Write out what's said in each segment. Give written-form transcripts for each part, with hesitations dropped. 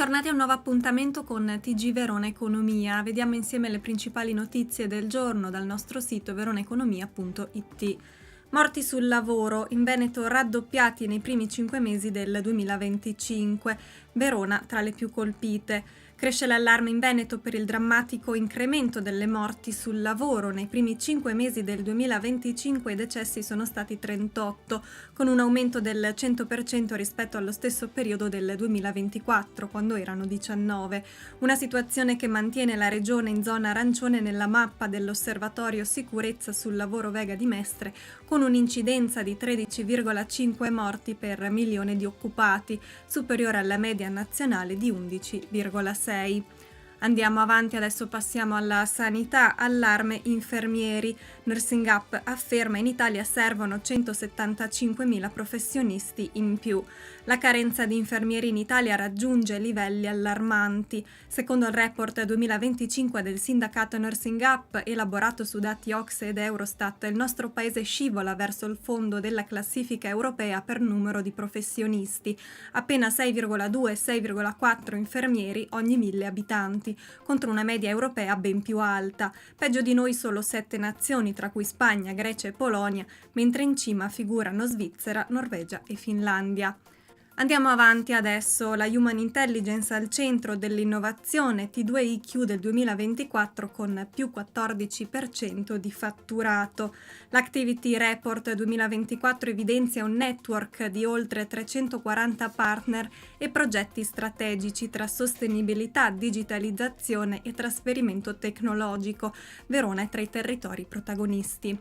Bentornati a un nuovo appuntamento con TG Verona Economia. Vediamo insieme le principali notizie del giorno dal nostro sito veronaeconomia.it. Morti sul lavoro, in Veneto raddoppiati nei primi 5 mesi del 2025. Verona tra le più colpite. Cresce l'allarme in Veneto per il drammatico incremento delle morti sul lavoro. Nei primi 5 mesi del 2025 i decessi sono stati 38, con un aumento del 100% rispetto allo stesso periodo del 2024, quando erano 19. Una situazione che mantiene la regione in zona arancione nella mappa dell'Osservatorio Sicurezza sul Lavoro Vega di Mestre, con un'incidenza di 13,5 morti per milione di occupati, superiore alla media nazionale di 11,6. Andiamo avanti, adesso passiamo alla sanità. Allarme infermieri. Nursing Up afferma in Italia servono 175.000 professionisti in più. La carenza di infermieri in Italia raggiunge livelli allarmanti. Secondo il report 2025 del sindacato Nursing Up, elaborato su dati OCSE ed Eurostat, il nostro paese scivola verso il fondo della classifica europea per numero di professionisti. Appena 6,2-6,4 infermieri ogni 1.000 abitanti, contro una media europea ben più alta. Peggio di noi solo 7 nazioni, tra cui Spagna, Grecia e Polonia, mentre in cima figurano Svizzera, Norvegia e Finlandia. Andiamo avanti adesso, la Human Intelligence al centro dell'innovazione, T2IQ del 2024 con più 14% di fatturato. L'Activity Report 2024 evidenzia un network di oltre 340 partner e progetti strategici tra sostenibilità, digitalizzazione e trasferimento tecnologico. Verona è tra i territori protagonisti.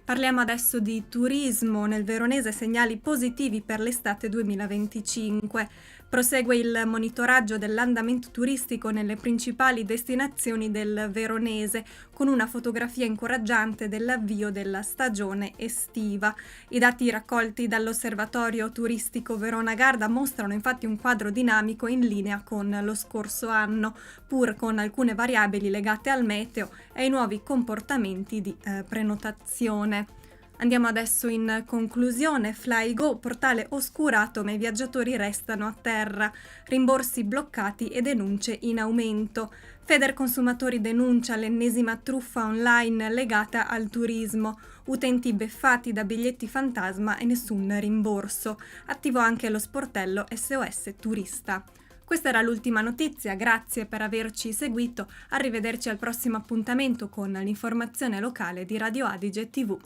Parliamo adesso di turismo. Nel veronese segnali positivi per l'estate 2025. Prosegue il monitoraggio dell'andamento turistico nelle principali destinazioni del veronese, con una fotografia incoraggiante dell'avvio della stagione estiva. I dati raccolti dall'Osservatorio Turistico Verona Garda mostrano infatti un quadro dinamico in linea con lo scorso anno, pur con alcune variabili legate al meteo e ai nuovi comportamenti di prenotazione. Andiamo adesso in conclusione. Flygo, portale oscurato ma i viaggiatori restano a terra, rimborsi bloccati e denunce in aumento. Federconsumatori denuncia l'ennesima truffa online legata al turismo, utenti beffati da biglietti fantasma e nessun rimborso. Attivo anche lo sportello SOS Turista. Questa era l'ultima notizia, grazie per averci seguito, arrivederci al prossimo appuntamento con l'informazione locale di Radio Adige TV.